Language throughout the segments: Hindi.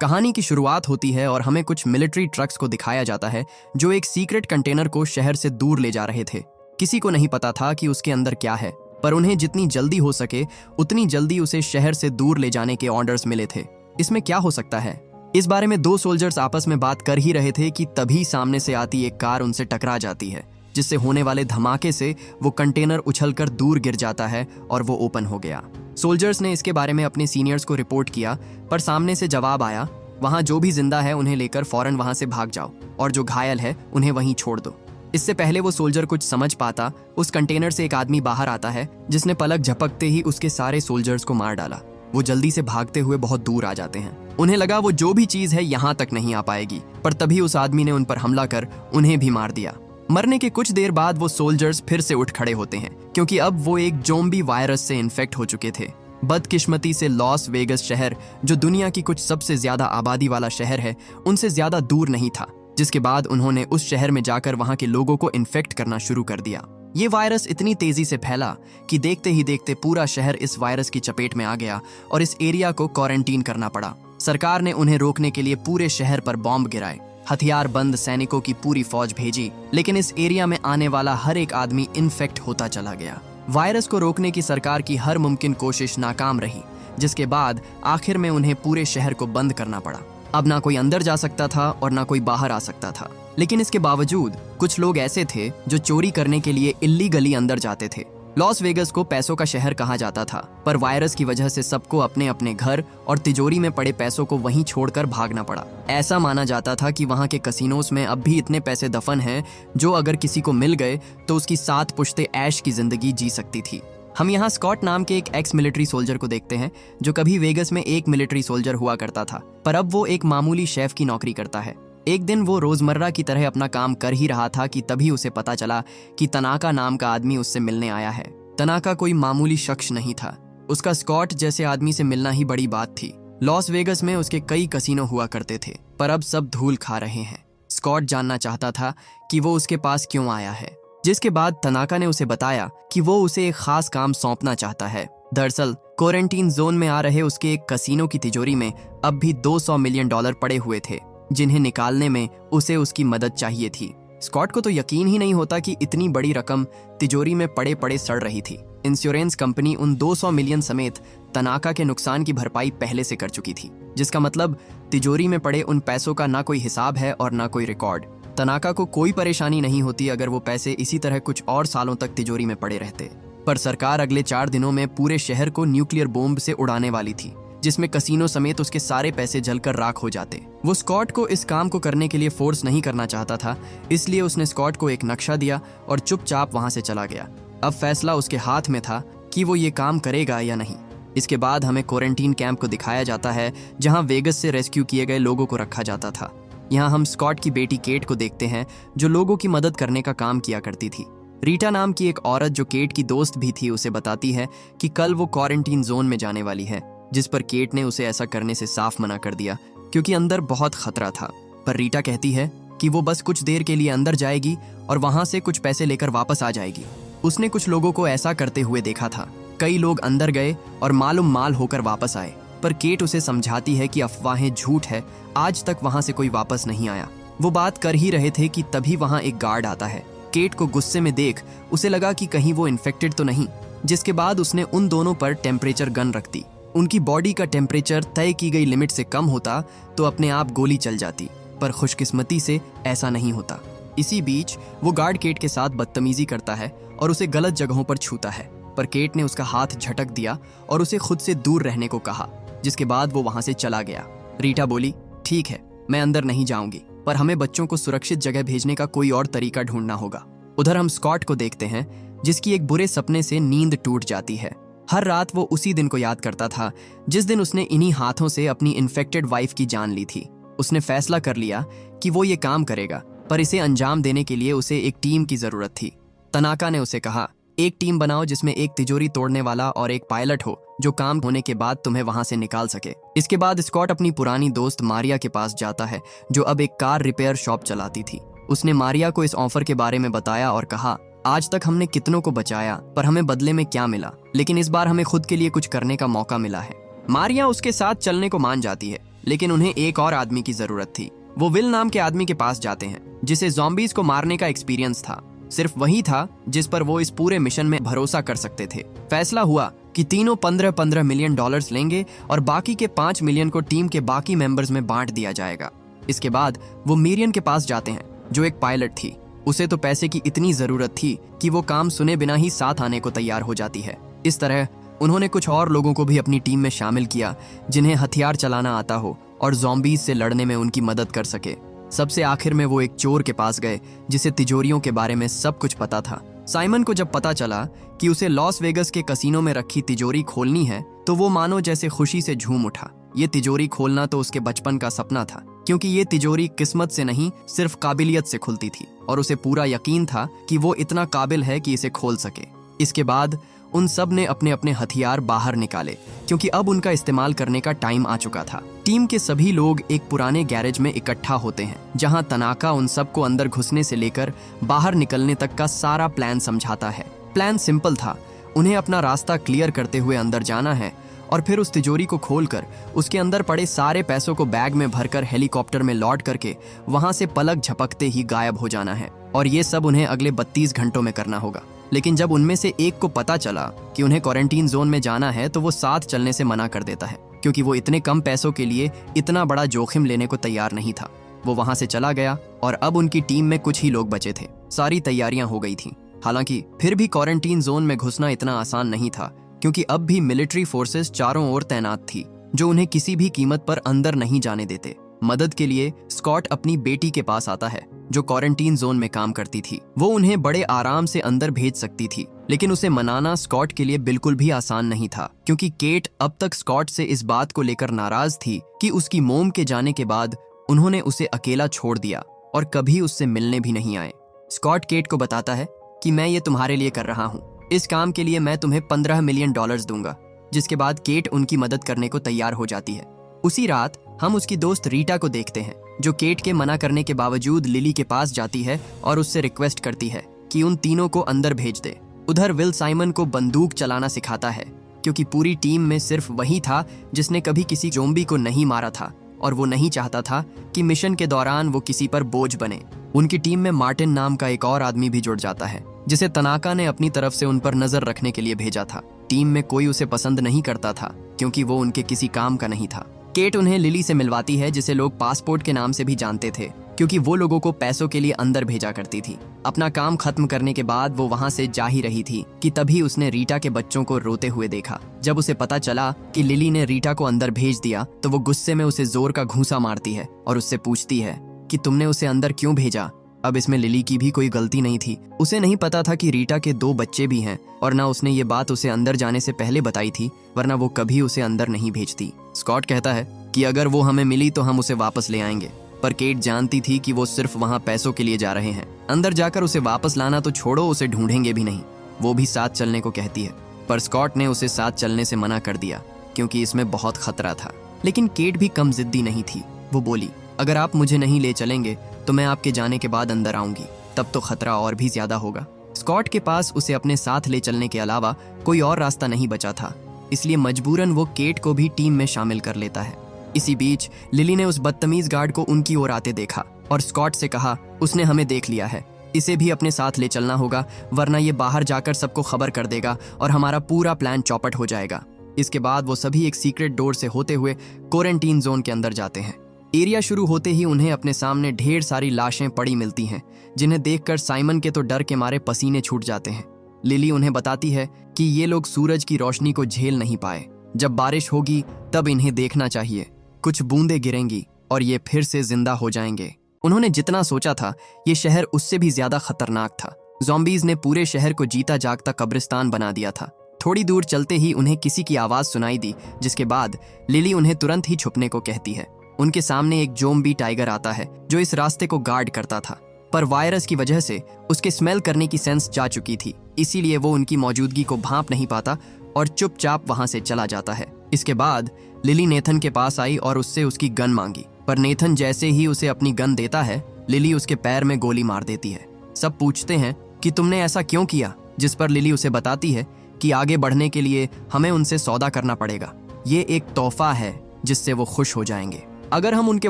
कहानी की शुरुआत होती है और हमें कुछ मिलिट्री ट्रक्स को दिखाया जाता है जो एक सीक्रेट कंटेनर को शहर से दूर ले जा रहे थे। किसी को नहीं पता था कि उसके अंदर क्या है, पर उन्हें जितनी जल्दी हो सके उतनी जल्दी उसे शहर से दूर ले जाने के ऑर्डर्स मिले थे। इसमें क्या हो सकता है, इस बारे में दो सोल्जर्स आपस में बात कर ही रहे थे कि तभी सामने से आती एक कार उनसे टकरा जाती है, जिससे होने वाले धमाके से वो कंटेनर उछलकर दूर गिर जाता है और वो ओपन हो गया। सोल्जर्स ने इसके बारे में अपने सीनियर्स को रिपोर्ट किया, पर सामने से जवाब आया, वहां जो भी जिंदा है उन्हें लेकर फौरन वहां से भाग जाओ और जो घायल है उन्हें वहीं छोड़ दो। इससे पहले वो सोल्जर कुछ समझ पाता, उस कंटेनर से एक आदमी बाहर आता है जिसने पलक झपकते ही उसके सारे सोल्जर्स को मार डाला। वो जल्दी से भागते हुए बहुत दूर आ जाते हैं। उन्हें लगा वो जो भी चीज है यहाँ तक नहीं आ पाएगी, पर तभी उस आदमी ने उन पर हमला कर उन्हें भी मार दिया। मरने के कुछ देर बाद वो सोल्जर्स फिर से उठ खड़े होते हैं, क्योंकि अब वो एक ज़ॉम्बी वायरस से इन्फेक्ट हो चुके थे। बदकिस्मती से लॉस वेगस शहर, जो दुनिया की कुछ सबसे ज्यादा आबादी वाला शहर है, उनसे ज्यादा दूर नहीं था, जिसके बाद उन्होंने उस शहर में जाकर वहां के लोगों को इन्फेक्ट करना शुरू कर दिया। ये वायरस इतनी तेजी से फैला कि देखते ही देखते पूरा शहर इस वायरस की चपेट में आ गया और इस एरिया को क्वारंटीन करना पड़ा। सरकार ने उन्हें रोकने के लिए पूरे शहर पर बॉम्ब गिराए, हथियार बंद सैनिकों की पूरी फौज भेजी, लेकिन इस एरिया में आने वाला हर एक आदमी इन्फेक्ट होता चला गया। वायरस को रोकने की सरकार की हर मुमकिन कोशिश नाकाम रही, जिसके बाद आखिर में उन्हें पूरे शहर को बंद करना पड़ा। अब ना कोई अंदर जा सकता था और ना कोई बाहर आ सकता था, लेकिन इसके बावजूद कुछ लोग ऐसे थे जो चोरी करने के लिए इल्लीगली अंदर जाते थे। लॉस वेगस को पैसों का शहर कहा जाता था, पर वायरस की वजह से सबको अपने अपने घर और तिजोरी में पड़े पैसों को वहीं छोड़कर भागना पड़ा। ऐसा माना जाता था कि वहां के कसिनोस में अब भी इतने पैसे दफन हैं जो अगर किसी को मिल गए तो उसकी 7 पुश्ते ऐश की जिंदगी जी सकती थी। हम यहाँ स्कॉट नाम के एक एक्स मिलिट्री सोल्जर को देखते हैं, जो कभी वेगस में एक मिलिट्री सोल्जर हुआ करता था, पर अब वो एक मामूली शेफ की नौकरी करता है। एक दिन वो रोजमर्रा की तरह अपना काम कर ही रहा था कि तभी उसे पता चला कि तनाका नाम का आदमी उससे मिलने आया है। तनाका कोई मामूली शख्स नहीं था, उसका स्कॉट जैसे आदमी से मिलना ही बड़ी बात थी। लॉस वेगस में उसके कई कसिनो हुआ करते थे, पर अब सब धूल खा रहे हैं। स्कॉट जानना चाहता था कि वो उसके पास क्यों आया है, जिसके बाद तनाका ने उसे बताया कि वो उसे एक खास काम सौंपना चाहता है। दरअसल क्वारंटीन जोन में आ रहे उसके एक कसिनो की तिजोरी में अब भी $200 मिलियन पड़े हुए थे, जिन्हें निकालने में उसे उसकी मदद चाहिए थी। स्कॉट को तो यकीन ही नहीं होता कि इतनी बड़ी रकम तिजोरी में पड़े पड़े सड़ रही थी। इंश्योरेंस कंपनी उन 200 मिलियन समेत तनाका के नुकसान की भरपाई पहले से कर चुकी थी, जिसका मतलब तिजोरी में पड़े उन पैसों का ना कोई हिसाब है और ना कोई रिकॉर्ड। तनाका को कोई परेशानी नहीं होती अगर वो पैसे इसी तरह कुछ और सालों तक तिजोरी में पड़े रहते, पर सरकार अगले 4 दिनों में पूरे शहर को न्यूक्लियर बॉम्ब से उड़ाने वाली थी, जिसमें कसिनो समेत उसके सारे पैसे जलकर राख हो जाते। वो स्कॉट को इस काम को करने के लिए फोर्स नहीं करना चाहता था, इसलिए उसने स्कॉट को एक नक्शा दिया और चुपचाप वहां से चला गया। अब फैसला उसके हाथ में था कि वो ये काम करेगा या नहीं। इसके बाद हमें क्वारंटीन कैंप को दिखाया जाता है, जहां वेगस से रेस्क्यू किए गए लोगों को रखा जाता था। यहाँ हम स्कॉट की बेटी केट को देखते हैं, जो लोगों की मदद करने का काम किया करती थी। रीटा नाम की एक औरत, जो केट की दोस्त भी थी, उसे बताती है कि कल वो क्वारंटीन जोन में जाने वाली है, जिस पर केट ने उसे ऐसा करने से साफ मना कर दिया क्योंकि अंदर बहुत खतरा था। पर रीटा कहती है कि वो बस कुछ देर के लिए अंदर जाएगी और वहां से कुछ पैसे लेकर वापस आ जाएगी। उसने कुछ लोगों को ऐसा करते हुए देखा था। कई लोग अंदर गए और मालूम माल होकर वापस आए, पर केट उसे समझाती है कि अफवाहें झूठ है, आज तक वहां से कोई वापस नहीं आया। वो बात कर ही रहे थे कि तभी वहां एक गार्ड आता है। केट को गुस्से में देख उसे लगा कि कहीं वो इन्फेक्टेड तो नहीं, जिसके बाद उसने उन दोनों पर टेम्परेचर गन रख दी। उनकी बॉडी का टेम्परेचर तय की गई लिमिट से कम होता तो अपने आप गोली चल जाती, पर खुशकिस्मती से ऐसा नहीं होता। इसी बीच वो गार्ड केट के साथ बदतमीजी करता है और उसे गलत जगहों पर छूता है, पर केट ने उसका हाथ झटक दिया और उसे खुद से दूर रहने को कहा, जिसके बाद वो वहां से चला गया। रीटा बोली, ठीक है, मैं अंदर नहीं जाऊंगी, पर हमें बच्चों को सुरक्षित जगह भेजने का कोई और तरीका ढूंढना होगा। उधर हम स्कॉट को देखते हैं, जिसकी एक बुरे सपने से नींद टूट जाती है। हर रात वो उसी दिन को याद करता था जिस दिन उसने इन्हीं हाथों से अपनी इन्फेक्टेड वाइफ की जान ली थी। उसने फैसला कर लिया कि वो ये काम करेगा, पर इसे अंजाम देने के लिए उसे एक टीम की जरूरत थी। तनाका ने उसे कहा, एक टीम बनाओ जिसमें एक तिजोरी तोड़ने वाला और एक पायलट हो, जो काम होने के बाद तुम्हें वहां से निकाल सके। इसके बाद स्कॉट अपनी पुरानी दोस्त मारिया के पास जाता है, जो अब एक कार रिपेयर शॉप चलाती थी। उसने मारिया को इस ऑफर के बारे में बताया और कहा, आज तक हमने कितनों को बचाया, पर हमें बदले में क्या मिला, लेकिन इस बार हमें खुद के लिए कुछ करने का मौका मिला है। मारिया उसके साथ चलने को मान जाती है, लेकिन उन्हें एक और आदमी की जरूरत थी। वो विल नाम के आदमी के पास जाते हैं जिसे ज़ॉम्बीज को मारने का एक्सपीरियंस था। सिर्फ वही था जिस पर वो इस पूरे मिशन में भरोसा कर सकते थे। फैसला हुआ कि तीनों 15-15 मिलियन डॉलर्स लेंगे और बाकी के 5 मिलियन को टीम के बाकी मेंबर्स में बांट दिया जाएगा। इसके बाद वो मीरियन के पास जाते हैं जो एक पायलट थी। उसे तो पैसे की इतनी जरूरत थी कि वो काम सुने बिना ही साथ आने को तैयार हो जाती है। इस तरह उन्होंने कुछ और लोगों को भी अपनी टीम में शामिल किया जिन्हें हथियार चलाना आता हो और ज़ॉम्बीज से लड़ने में उनकी मदद कर सके। सबसे आखिर में वो एक चोर के पास गए जिसे तिजोरियों के बारे में सब कुछ पता था। साइमन को जब पता चला कि उसे लॉस वेगस के कसीनो में रखी तिजोरी खोलनी है तो वो मानो जैसे खुशी से झूम उठा। ये तिजोरी खोलना तो उसके बचपन का सपना था, क्योंकि ये तिजोरी किस्मत से नहीं सिर्फ काबिलियत से खुलती थी और उसे पूरा यकीन था कि वो इतना काबिल है कि इसे खोल सके। इसके बाद उन सब ने अपने अपने हथियार बाहर निकाले क्योंकि अब उनका इस्तेमाल करने का टाइम आ चुका था। टीम के सभी लोग एक पुराने गैरेज में इकट्ठा होते हैं जहां तनाका उन सबको अंदर घुसने से लेकर बाहर निकलने तक का सारा प्लान समझाता है। प्लान सिंपल था, उन्हें अपना रास्ता क्लियर करते हुए अंदर जाना है और फिर उस तिजोरी को खोलकर उसके अंदर पड़े सारे पैसों को बैग में भरकर हेलीकॉप्टर में लौट करके वहां से पलक झपकते ही गायब हो जाना है। और ये सब उन्हें अगले 32 घंटों में करना होगा। लेकिन जब उनमें से एक को पता चला कि उन्हें क्वारंटीन जोन में जाना है तो वो साथ चलने से मना कर देता है, क्योंकि वो इतने कम पैसों के लिए इतना बड़ा जोखिम लेने को तैयार नहीं था। वो वहां से चला गया और अब उनकी टीम में कुछ ही लोग बचे थे। सारी तैयारियां हो गई थीं। हालांकि फिर भी क्वारंटीन जोन में घुसना इतना आसान नहीं था, क्योंकि अब भी मिलिट्री फोर्सेस चारों ओर तैनात थी जो उन्हें किसी भी कीमत पर अंदर नहीं जाने देते। मदद के लिए स्कॉट अपनी बेटी के पास आता है जो क्वारंटीन जोन में काम करती थी। वो उन्हें बड़े आराम से अंदर भेज सकती थी, लेकिन उसे मनाना स्कॉट के लिए बिल्कुल भी आसान नहीं था, क्योंकि केट अब तक स्कॉट से इस बात को लेकर नाराज थी कि उसकी मोम के जाने के बाद उन्होंने उसे अकेला छोड़ दिया और कभी उससे मिलने भी नहीं आए। स्कॉट केट को बताता है कि मैं ये तुम्हारे लिए कर रहा हूँ, इस काम के लिए मैं तुम्हें 15 मिलियन डॉलर्स दूंगा। जिसके बाद केट उनकी मदद करने को तैयार हो जाती है। उसी रात हम उसकी दोस्त रीटा को देखते हैं जो केट के मना करने के बावजूद लिली के पास जाती है और उससे रिक्वेस्ट करती है कि उन तीनों को अंदर भेज दे। उधर विल साइमन को बंदूक चलाना सिखाता है, क्योंकि पूरी टीम में सिर्फ वही था जिसने कभी किसी ज़ॉम्बी को नहीं मारा था और वो नहीं चाहता था कि मिशन के दौरान वो किसी पर बोझ बने। उनकी टीम में मार्टिन नाम का एक और आदमी भी जुड़ जाता है जिसे तनाका ने अपनी तरफ से उन पर नजर रखने के लिए भेजा था। टीम में कोई उसे पसंद नहीं करता था क्योंकि वो उनके किसी काम का नहीं था। केट उन्हें लिली से मिलवाती है जिसे लोग पासपोर्ट के नाम से भी जानते थे, क्योंकि वो लोगों को पैसों के लिए अंदर भेजा करती थी। अपना काम खत्म करने के बाद वो वहां से जा ही रही थी कि तभी उसने रीटा के बच्चों को रोते हुए देखा। जब उसे पता चला कि लिली ने रीटा को अंदर भेज दिया तो वो गुस्से में उसे जोर का घूंसा मारती है और उससे पूछती है कि तुमने उसे अंदर क्यों भेजा। अब इसमें लिली की भी कोई गलती नहीं थी। उसे नहीं पता था कि रीटा के 2 बच्चे भी हैं और ना उसने ये बात उसे अंदर जाने से पहले बताई थी, वरना वो कभी उसे अंदर नहीं भेजती। स्कॉट कहता है कि अगर वो हमें मिली तो हम उसे वापस ले आएंगे, पर केट जानती थी कि वो सिर्फ वहां पैसों के लिए जा रहे हैं। अंदर जाकर उसे वापस लाना तो छोड़ो, उसे ढूंढेंगे भी नहीं। वो भी साथ चलने को कहती है, पर स्कॉट ने उसे साथ चलने से मना कर दिया क्योंकि इसमें बहुत खतरा था। लेकिन केट भी कम जिद्दी नहीं थी। वो बोली, अगर आप मुझे नहीं ले चलेंगे तो मैं आपके जाने के बाद अंदर आऊंगी, तब तो खतरा और भी ज्यादा होगा। स्कॉट के पास उसे अपने साथ ले चलने के अलावा कोई और रास्ता नहीं बचा था, इसलिए मजबूरन वो केट को भी टीम में शामिल कर लेता है। इसी बीच लिली ने उस बदतमीज गार्ड को उनकी ओर आते देखा और स्कॉट से कहा, उसने हमें देख लिया है, इसे भी अपने साथ ले चलना होगा, वरना ये बाहर जाकर सबको खबर कर देगा और हमारा पूरा प्लान चौपट हो जाएगा। इसके बाद वो सभी एक सीक्रेट डोर से होते हुए क्वारंटीन जोन के अंदर जाते हैं। एरिया शुरू होते ही उन्हें अपने सामने ढेर सारी लाशें पड़ी मिलती हैं, जिन्हें देखकर साइमन के तो डर के मारे पसीने छूट जाते हैं। लिली उन्हें बताती है कि ये लोग सूरज की रोशनी को झेल नहीं पाए, जब बारिश होगी तब इन्हें देखना चाहिए, कुछ बूंदें गिरेंगी और ये फिर से जिंदा हो जाएंगे। उन्होंने जितना सोचा था ये शहर उससे भी ज्यादा खतरनाक था। ज़ॉम्बीज ने पूरे शहर को जीता जागता कब्रिस्तान बना दिया था। थोड़ी दूर चलते ही उन्हें किसी की आवाज सुनाई दी, जिसके बाद लिली उन्हें तुरंत ही छुपने को कहती है। उनके सामने एक ज़ॉम्बी टाइगर आता है जो इस रास्ते को गार्ड करता था, पर वायरस की वजह से उसके स्मेल करने की सेंस जा चुकी थी, इसीलिए वो उनकी मौजूदगी को भांप नहीं पाता और चुपचाप वहां से चला जाता है। इसके बाद लिली नेथन के पास आई और उससे उसकी गन मांगी, पर नेथन जैसे ही उसे अपनी गन देता है, लिली उसके पैर में गोली मार देती है। सब पूछते हैं कि तुमने ऐसा क्यों किया, जिस पर लिली उसे बताती है कि आगे बढ़ने के लिए हमें उनसे सौदा करना पड़ेगा, ये एक तोहफा है जिससे वो खुश हो जाएंगे। अगर हम उनके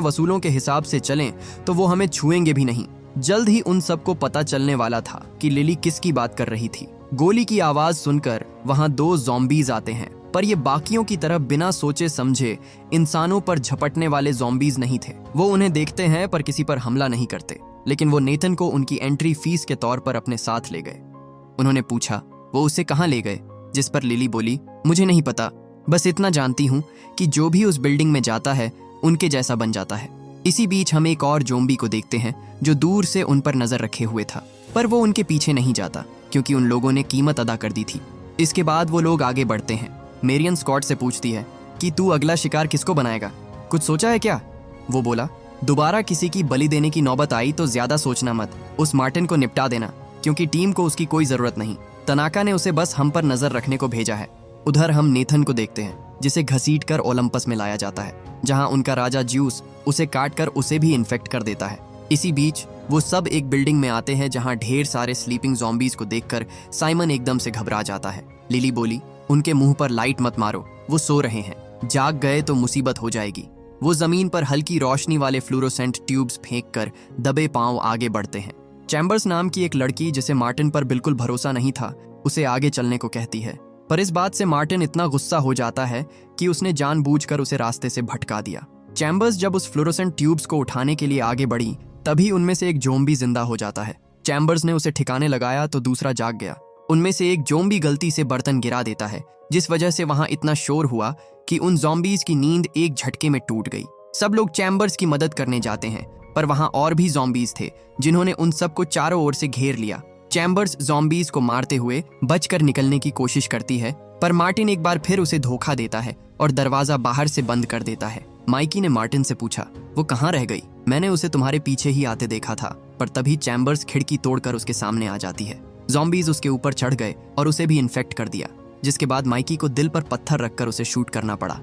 वसूलों के हिसाब से चलें तो वो हमें छुएंगे भी नहीं। जल्द ही उन सबको पता चलने वाला था कि लिली किसकी बात कर रही थी। गोली की आवाज सुनकर वहां 2 ज़ॉम्बीज आते हैं, पर ये बाकियों की तरह बिना सोचे समझे इंसानों पर झपटने वाले ज़ॉम्बीज नहीं थे। वो उन्हें देखते हैं पर किसी पर हमला नहीं करते, लेकिन वो नेथन को उनकी एंट्री फीस के तौर पर अपने साथ ले गए। उन्होंने पूछा वो उसे कहाँ ले गए, जिस पर लिली बोली मुझे नहीं पता, बस इतना जानती हूँ कि जो भी उस बिल्डिंग में जाता है उनके जैसा बन जाता है। इसी बीच हम एक और ज़ॉम्बी को देखते हैं जो दूर से उन पर नजर रखे हुए था, पर वो उनके पीछे नहीं जाता क्योंकि उन लोगों ने कीमत अदा कर दी थी। इसके बाद वो लोग आगे बढ़ते हैं। मेरियन स्कॉट से पूछती है कि तू अगला शिकार किसको बनाएगा, कुछ सोचा है क्या? वो बोला दोबारा किसी की बलि देने की नौबत आई तो ज्यादा सोचना मत, उस मार्टिन को निपटा देना, क्योंकि टीम को उसकी कोई जरूरत नहीं। तनाका ने उसे बस हम पर नजर रखने को भेजा है। उधर हम नेथन को देखते हैं जिसे घसीटकर ओलंपस में लाया जाता है, जहां उनका राजा ज्यूस उसे काटकर उसे भी इन्फेक्ट कर देता है। इसी बीच वो सब एक बिल्डिंग में आते हैं जहां ढेर सारे स्लीपिंग ज़ॉम्बीज को देखकर साइमन एकदम से घबरा जाता है। लिली बोली उनके मुंह पर लाइट मत मारो, वो सो रहे हैं, जाग गए तो मुसीबत हो जाएगी। वो जमीन पर हल्की रोशनी वाले फ्लोरोसेंट ट्यूब्स फेंककर दबे पांव आगे बढ़ते हैं। चैम्बर्स नाम की एक लड़की जिसे मार्टिन पर बिल्कुल भरोसा नहीं था उसे आगे चलने को कहती है, पर इस बात से मार्टिन इतना गुस्सा हो जाता है कि उसने जानबूझकर उसे रास्ते से भटका दिया। चैम्बर्स जब उस फ्लोरोसेंट ट्यूब्स को उठाने के लिए आगे बढ़ी तभी उनमें से एक ज़ॉम्बी जिंदा हो जाता है। चैम्बर्स ने उसे ठिकाने लगाया तो दूसरा जाग गया। उनमें से एक ज़ॉम्बी गलती से बर्तन गिरा देता है, जिस वजह से वहां इतना शोर हुआ कि उन ज़ॉम्बीज की नींद एक झटके में टूट गई। सब लोग चैम्बर्स की मदद करने जाते हैं, पर वहां और भी ज़ॉम्बीज थे जिन्होंने उन सबको चारों ओर से घेर लिया। चैम्बर्स ज़ॉम्बीज को मारते हुए बचकर निकलने की कोशिश करती है, पर मार्टिन एक बार फिर उसे धोखा देता है और दरवाजा बाहर से बंद कर देता है। माइकी ने मार्टिन से पूछा वो कहाँ रह गई, मैंने उसे तुम्हारे पीछे ही आते देखा था। पर तभी चैम्बर्स खिड़की तोड़कर उसके सामने आ जाती है। ज़ॉम्बीज उसके ऊपर चढ़ गए और उसे भी इन्फेक्ट कर दिया, जिसके बाद माइकी को दिल पर पत्थर रखकर उसे शूट करना पड़ा।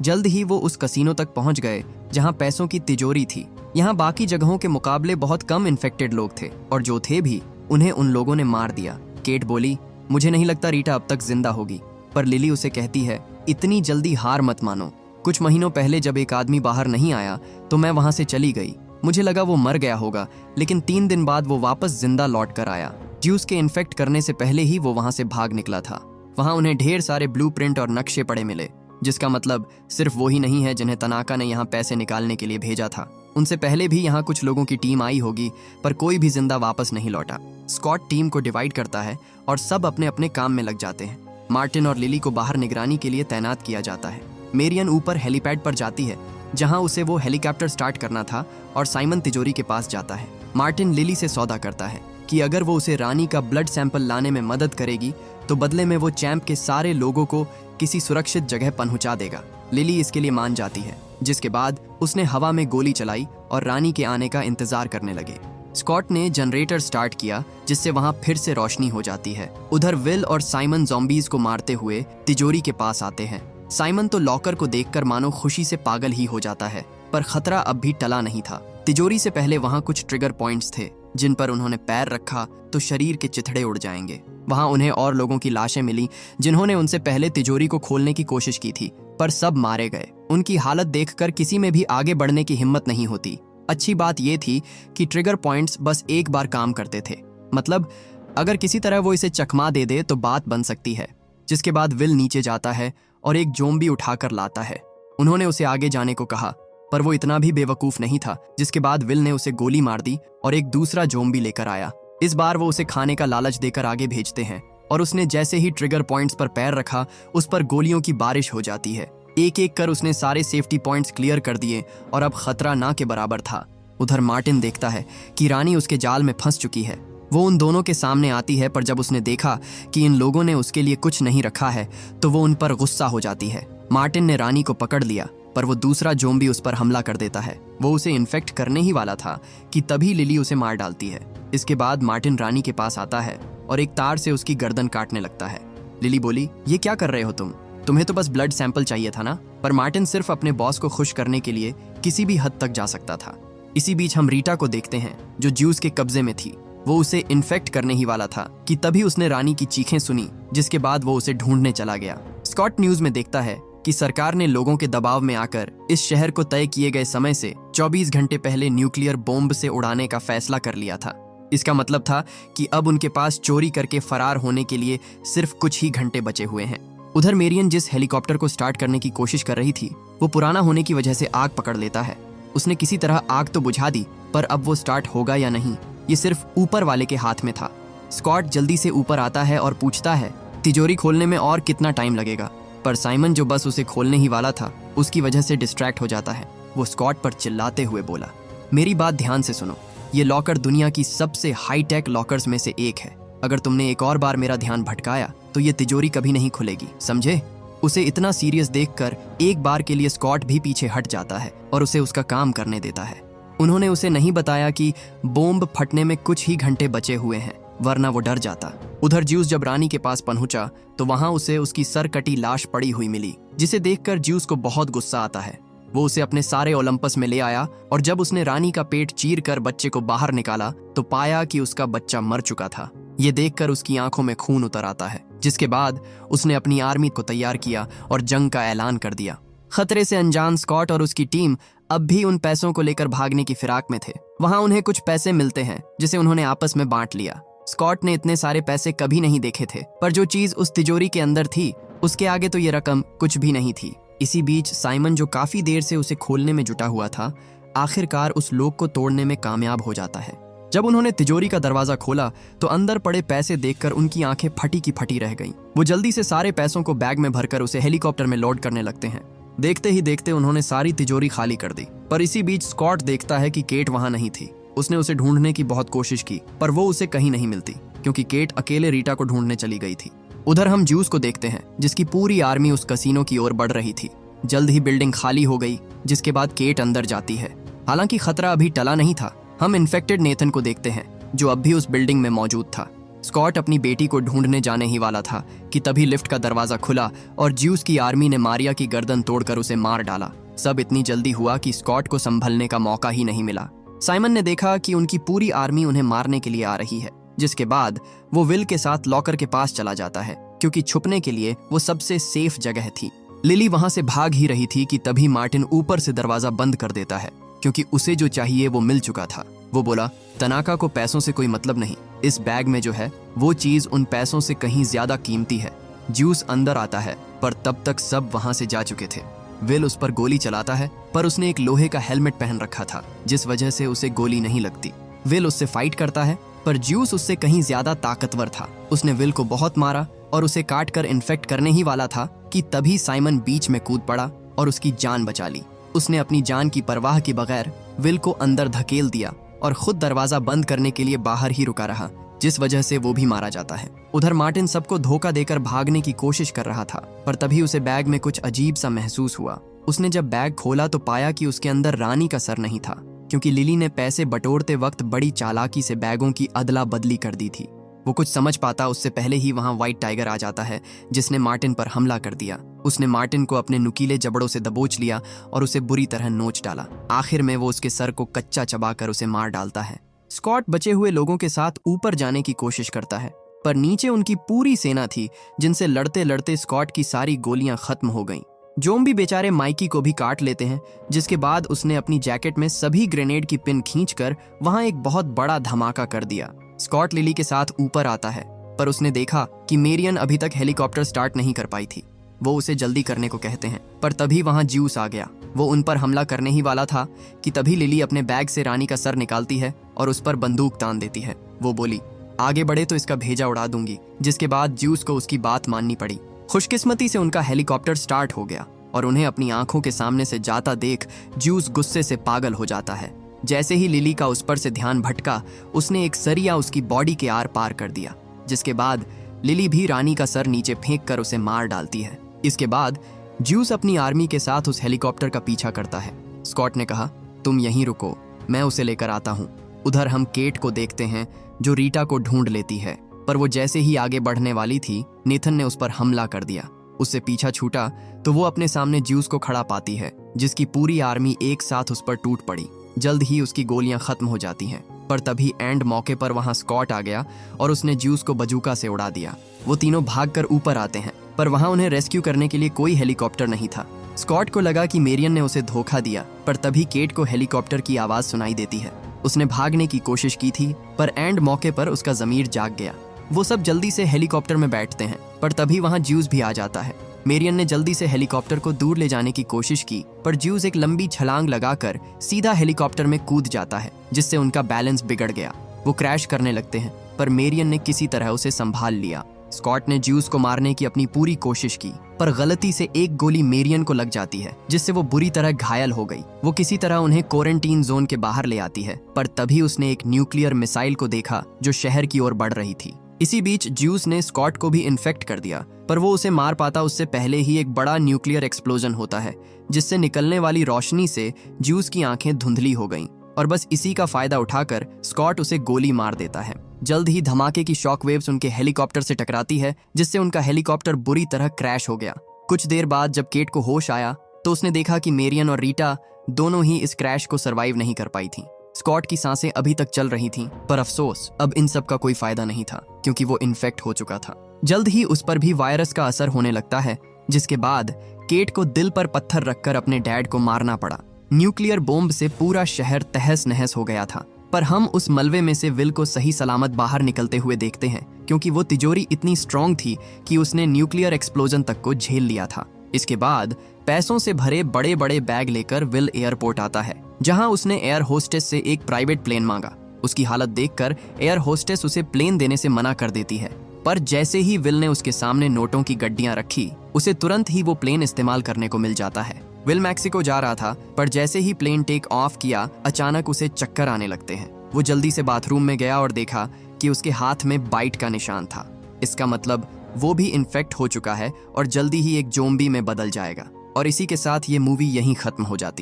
जल्द ही वो उस कसीनो तक पहुंच गए जहां पैसों की तिजोरी थी। यहाँ बाकी जगहों के मुकाबले बहुत कम इन्फेक्टेड लोग थे, और जो थे भी उन्हें उन लोगों ने मार दिया। केट बोली मुझे नहीं लगता रीटा अब तक जिंदा होगी, पर लिली उसे कहती है इतनी जल्दी हार मत मानो। कुछ महीनों पहले जब एक आदमी बाहर नहीं आया तो मैं वहां से चली गई। मुझे लगा वो मर गया होगा, लेकिन 3 दिन बाद वो वापस जिंदा लौट कर आया। ज्यूस के इन्फेक्ट करने से पहले ही वो वहां से भाग निकला था। वहां उन्हें ढेर सारे ब्लूप्रिंट और नक्शे पड़े मिले, जिसका मतलब सिर्फ वो ही नहीं है जिन्हें तनाका ने यहाँ पैसे निकालने के लिए भेजा था। उनसे पहले भी यहाँ कुछ लोगों की टीम आई होगी, पर कोई भी जिंदा वापस नहीं लौटा। स्कॉट टीम को डिवाइड करता है और सब अपने अपने काम में लग जाते हैं। मार्टिन और लिली को बाहर निगरानी के लिए तैनात किया जाता है। मेरियन ऊपर हेलीपैड पर जाती है जहां उसे वो हेलीकॉप्टर स्टार्ट करना था, और साइमन तिजोरी के पास जाता है। मार्टिन लिली से सौदा करता है कि अगर वो उसे रानी का ब्लड सैंपल लाने में मदद करेगी तो बदले में वो चैंप के सारे लोगों को किसी सुरक्षित जगह पहुंचा देगा। लिली इसके लिए मान जाती है, जिसके बाद उसने हवा में गोली चलाई और रानी के आने का इंतजार करने लगे। स्कॉट ने जनरेटर स्टार्ट किया जिससे वहां फिर से रोशनी हो जाती है। उधर विल और साइमन ज़ॉम्बीज को मारते हुए तिजोरी के पास आते हैं। साइमन तो लॉकर को देखकर मानो खुशी से पागल ही हो जाता है, पर खतरा अब भी टला नहीं था। तिजोरी से पहले वहां कुछ ट्रिगर पॉइंट्स थे जिन पर उन्होंने पैर रखा तो शरीर के चिथड़े उड़ जाएंगे। वहां उन्हें और लोगों की लाशें मिली जिन्होंने उनसे पहले तिजोरी को खोलने की कोशिश की थी, पर सब मारे गए। उनकी हालत देखकर किसी में भी आगे बढ़ने की हिम्मत नहीं होती। अच्छी बात यह थी कि ट्रिगर पॉइंट्स बस एक बार काम करते थे, मतलब अगर किसी तरह वो इसे चकमा दे दे तो बात बन सकती है। जिसके बाद विल नीचे जाता है और एक ज़ॉम्बी उठाकर लाता है। उन्होंने उसे आगे जाने को कहा, पर वो इतना भी बेवकूफ नहीं था। जिसके बाद विल ने उसे गोली मार दी और एक दूसरा ज़ॉम्बी लेकर आया। इस बार वो उसे खाने का लालच देकर आगे भेजते हैं, और उसने जैसे ही ट्रिगर पॉइंट्स पर पैर रखा उस पर गोलियों की बारिश हो जाती है। एक एक कर उसने सारे सेफ्टी पॉइंट्स क्लियर कर दिए और अब खतरा ना के बराबर था। उधर मार्टिन देखता है कि रानी उसके जाल में फंस चुकी है। वो उन दोनों के सामने आती है, पर जब उसने देखा कि इन लोगों ने उसके लिए कुछ नहीं रखा है तो वो उन पर गुस्सा हो जाती है। मार्टिन ने रानी को पकड़ लिया, पर वो दूसरा ज़ॉम्बी उस पर हमला कर देता है। वो उसे इन्फेक्ट करने ही वाला था कि तभी लिली उसे मार डालती है। इसके बाद मार्टिन रानी के पास आता है और एक तार से उसकी गर्दन काटने लगता है। लिली बोली ये क्या कर रहे हो तुम्हें तो बस ब्लड सैंपल चाहिए था ना। पर मार्टिन सिर्फ अपने बॉस को खुश करने के लिए किसी भी हद तक जा सकता था। इसी बीच हम रीटा को देखते हैं जो ज्यूस के कब्जे में थी। वो उसे इन्फेक्ट करने ही वाला था कि तभी उसने रानी की चीखें सुनी, जिसके बाद वो उसे ढूंढने चला गया। स्कॉट न्यूज में देखता है कि सरकार ने लोगों के दबाव में आकर इस शहर को तय किए गए समय से 24 घंटे पहले न्यूक्लियर बॉम्ब से उड़ाने का फैसला कर लिया था। इसका मतलब था कि अब उनके पास चोरी करके फरार होने के लिए सिर्फ कुछ ही घंटे बचे हुए हैं। उधर मेरियन जिस हेलीकॉप्टर को स्टार्ट करने की कोशिश कर रही थी वो पुराना होने की वजह से आग पकड़ लेता है। उसने किसी तरह आग तो बुझा दी, पर अब वो स्टार्ट होगा या नहीं ये सिर्फ ऊपर वाले के हाथ में था। स्कॉट जल्दी से ऊपर आता है और पूछता है तिजोरी खोलने में और कितना टाइम लगेगा, पर साइमन जो बस उसे खोलने ही वाला था उसकी वजह से डिस्ट्रैक्ट हो जाता है। वो स्कॉट पर चिल्लाते हुए बोला, मेरी बात ध्यान से सुनो, ये लॉकर दुनिया की सबसे हाईटेक लॉकर्स में से एक है। अगर तुमने एक और बार मेरा ध्यान भटकाया तो ये तिजोरी कभी नहीं खुलेगी, समझे? उसे इतना सीरियस देखकर एक बार के लिए स्कॉट भी पीछे हट जाता है और उसे उसका काम करने देता है। उन्होंने उसे नहीं बताया कि बॉम्ब फटने में कुछ ही घंटे बचे हुए हैं, वरना वो डर जाता। उधर ज्यूस जब रानी के पास पहुंचा तो वहां उसे उसकी सर कटी लाश पड़ी हुई मिली, जिसे देखकर ज्यूस को बहुत गुस्सा आता है। वो उसे अपने सारे ओलंपस में ले आया और जब उसने रानी का पेट चीर कर बच्चे को बाहर निकाला तो पाया कि उसका बच्चा मर चुका था। ये देखकर उसकी आंखों में खून उतर आता है, जिसके बाद उसने अपनी आर्मी को तैयार किया और जंग का ऐलान कर दिया। खतरे से अनजान स्कॉट और उसकी टीम अब भी उन पैसों को लेकर भागने की फिराक में थे। वहां उन्हें कुछ पैसे मिलते हैं जिसे उन्होंने आपस में बांट लिया। स्कॉट ने इतने सारे पैसे कभी नहीं देखे थे, पर जो चीज उस तिजोरी के अंदर थी उसके आगे तो ये रकम कुछ भी नहीं थी। इसी बीच साइमन जो काफी देर से उसे खोलने में जुटा हुआ था, आखिरकार उस लॉक को तोड़ने में कामयाब हो जाता है। जब उन्होंने तिजोरी का दरवाजा खोला तो अंदर पड़े पैसे देखकर उनकी आंखें फटी की फटी रह गईं। वो जल्दी से सारे पैसों को बैग में भरकर उसे हेलीकॉप्टर में लोड करने लगते हैं। देखते ही देखते उन्होंने सारी तिजोरी खाली कर दी, पर इसी बीच स्कॉट देखता है कि केट वहां नहीं थी। उसने उसे ढूंढने की बहुत कोशिश की, पर वो उसे कहीं नहीं मिलती, क्योंकि केट अकेले रीटा को ढूंढने चली गई थी। उधर हम ज्यूस को देखते हैं, जिसकी पूरी आर्मी उस कसीनो की ओर बढ़ रही थी। जल्द ही बिल्डिंग खाली हो गई, जिसके बाद केट अंदर जाती है। हालांकि खतरा अभी टला नहीं था। हम इन्फेक्टेड नेथन को देखते हैं, जो अब भी उस बिल्डिंग में मौजूद था। स्कॉट अपनी बेटी को ढूंढने जाने ही वाला था कि तभी लिफ्ट का दरवाजा खुला और ज्यूस की आर्मी ने मारिया की गर्दन तोड़कर उसे मार डाला। सब इतनी जल्दी हुआ कि स्कॉट को संभलने का मौका ही नहीं मिला। साइमन ने देखा कि उनकी पूरी आर्मी उन्हें मारने के लिए आ रही है, जिसके बाद वो विल के साथ लॉकर के पास चला जाता है, क्योंकि छुपने के लिए वो सबसे सेफ जगह थी। लिली वहां से भाग ही रही थी कि तभी मार्टिन ऊपर से दरवाजा बंद कर देता है, क्योंकि उसे जो चाहिए वो मिल चुका था। वो बोला, तनाका को पैसों से कोई मतलब नहीं, इस बैग में जो है वो चीज उन पैसों से कहीं ज्यादा कीमती है। ज्यूस अंदर आता है, पर तब तक सब वहां से जा चुके थे। विल उस पर गोली चलाता है, पर उसने एक लोहे का हेलमेट पहन रखा था, जिस वजह से उसे गोली नहीं लगती। विल उससे फाइट करता है, पर ज्यूस उससे कहीं ज्यादा ताकतवर था। उसने विल को बहुत मारा और उसे काट कर इन्फेक्ट करने ही वाला था कि तभी साइमन बीच में कूद पड़ा और उसकी जान बचा ली। उसने अपनी जान की परवाह के बगैर विल को अंदर धकेल दिया और खुद दरवाजा बंद करने के लिए बाहर ही रुका रहा, जिस वजह से वो भी मारा जाता है। उधर मार्टिन सबको धोखा देकर भागने की कोशिश कर रहा था, पर तभी उसे बैग में कुछ अजीब सा महसूस हुआ। उसने जब बैग खोला तो पाया कि उसके अंदर रानी का सर नहीं था, क्योंकि लिली ने पैसे बटोरते वक्त बड़ी चालाकी से बैगों की अदला बदली कर दी थी। वो कुछ समझ पाता उससे पहले ही वहां व्हाइट टाइगर आ जाता है, जिसने मार्टिन पर हमला कर दिया। उसने मार्टिन को अपने नुकीले जबड़ों से दबोच लिया और उसे बुरी तरह नोच डाला। आखिर में वो उसके सर को कच्चा चबाकर उसे मार डालता है। स्कॉट बचे हुए लोगों के साथ ऊपर जाने की कोशिश करता है, पर नीचे उनकी पूरी सेना थी, जिनसे लड़ते लड़ते स्कॉट की सारी गोलियां खत्म हो गईं। जोम्बी बेचारे माइकी को भी काट लेते हैं, जिसके बाद उसने अपनी जैकेट में सभी ग्रेनेड की पिन खींचकर वहां एक बहुत बड़ा धमाका कर दिया। स्कॉट लिली के साथ ऊपर आता है, पर उसने देखा कि मेरियन अभी तक हेलीकॉप्टर स्टार्ट नहीं कर पाई थी। वो उसे जल्दी करने को कहते हैं, पर तभी वहां ज्यूस आ गया। वो उन पर हमला करने ही वाला था कि तभी लिली अपने बैग से रानी का सर निकालती है और उस पर बंदूक तान देती है। वो बोली, आगे बढ़े तो इसका भेजा उड़ा दूंगी, जिसके बाद ज्यूस को उसकी बात माननी पड़ी। खुशकिस्मती से उनका हेलीकॉप्टर स्टार्ट हो गया और उन्हें अपनी आंखों के सामने से जाता देख ज्यूस गुस्से से पागल हो जाता है। जैसे ही लिली का उस पर से ध्यान भटका, उसने एक सरिया उसकी बॉडी के आर पार कर दिया, जिसके बाद लिली भी रानी का सर नीचे फेंक कर उसे मार डालती है। इसके बाद ज्यूस अपनी आर्मी के साथ उस हेलीकॉप्टर का पीछा करता है। स्कॉट ने कहा, तुम यहीं रुको, मैं उसे लेकर आता हूँ। उधर हम केट को देखते हैं, जो रीटा को ढूंढ लेती है, पर वो जैसे ही आगे बढ़ने वाली थी, नेथन ने उस पर हमला कर दिया। उससे पीछा छूटा तो वो अपने सामने ज्यूस को खड़ा पाती है, जिसकी पूरी आर्मी एक साथ उस पर टूट पड़ी। जल्द ही उसकी गोलियां खत्म हो जाती हैं, पर तभी एंड मौके पर वहां स्कॉट आ गया और उसने ज्यूस को बजूका से उड़ा दिया। वो तीनों भागकर ऊपर आते हैं, पर वहां उन्हें रेस्क्यू करने के लिए कोई हेलीकॉप्टर नहीं था। स्कॉट को लगा कि मेरियन ने उसे धोखा दिया, पर तभी केट को हेलीकॉप्टर की आवाज सुनाई देती है। उसने भागने की कोशिश की थी, पर एंड मौके पर उसका ज़मीर जाग गया। वो सब जल्दी से हेलीकॉप्टर में बैठते हैं, पर तभी वहां ज्यूस भी आ जाता है। मेरियन ने जल्दी से हेलीकॉप्टर को दूर ले जाने की कोशिश की, पर ज्यूस एक लंबी छलांग लगाकर सीधा हेलीकॉप्टर में कूद जाता है, जिससे उनका बैलेंस बिगड़ गया। वो क्रैश करने लगते हैं, पर मेरियन ने किसी तरह उसे संभाल लिया। स्कॉट ने ज्यूस को मारने की अपनी पूरी कोशिश की, पर गलती से एक गोली मेरियन को लग जाती है, जिससे वो बुरी तरह घायल हो गई। वो किसी तरह उन्हें क्वारंटीन जोन के बाहर ले आती है, पर तभी उसने एक न्यूक्लियर मिसाइल को देखा जो शहर की ओर बढ़ रही थी। इसी बीच ज्यूस ने स्कॉट को भी इन्फेक्ट कर दिया, पर वो उसे मार पाता उससे पहले ही एक बड़ा न्यूक्लियर एक्सप्लोजन होता है, जिससे निकलने वाली रोशनी से ज्यूस की आंखें धुंधली हो गईं, और बस इसी का फायदा उठाकर स्कॉट उसे गोली मार देता है। जल्द ही धमाके की शॉक वेव्स उनके हेलीकॉप्टर से टकराती है, जिससे उनका हेलीकॉप्टर बुरी तरह क्रैश हो गया। कुछ देर बाद जब केट को होश आया तो उसने देखा कि मेरियन और रीटा दोनों ही इस क्रैश को सरवाइव नहीं कर पाई थी। स्कॉट की सांसें अभी तक चल रही थीं, पर अफसोस अब इन सब का कोई फायदा नहीं था, क्योंकि वो इन्फेक्ट हो चुका था। जल्द ही उस पर भी वायरस का असर होने लगता है, जिसके बाद केट को दिल पर पत्थर रखकर अपने डैड को मारना पड़ा। न्यूक्लियर बॉम्ब से पूरा शहर तहस नहस हो गया था, पर हम उस मलबे में से विल को सही सलामत बाहर निकलते हुए देखते हैं, क्योंकि वो तिजोरी इतनी स्ट्रांग थी कि उसने न्यूक्लियर एक्सप्लोजन तक को झेल लिया था। इसके बाद पैसों से भरे बड़े बड़े बैग लेकर विल एयरपोर्ट आता है, जहां उसने एयर होस्टेस से एक प्राइवेट प्लेन मांगा। उसकी हालत देखकर एयर होस्टेस उसे प्लेन देने से मना कर देती है, पर जैसे ही विल ने उसके सामने नोटों की गड्डियां रखी, उसे तुरंत ही वो प्लेन इस्तेमाल करने को मिल जाता है। विल मैक्सिको जा रहा था, पर जैसे ही प्लेन टेक ऑफ किया, अचानक उसे चक्कर आने लगते हैं। वो जल्दी से बाथरूम में गया और देखा कि उसके हाथ में बाइट का निशान था। इसका मतलब वो भी इन्फेक्ट हो चुका है और जल्दी ही एक ज़ॉम्बी में बदल जाएगा। और इसी के साथ ये मूवी यहीं खत्म हो जाती है।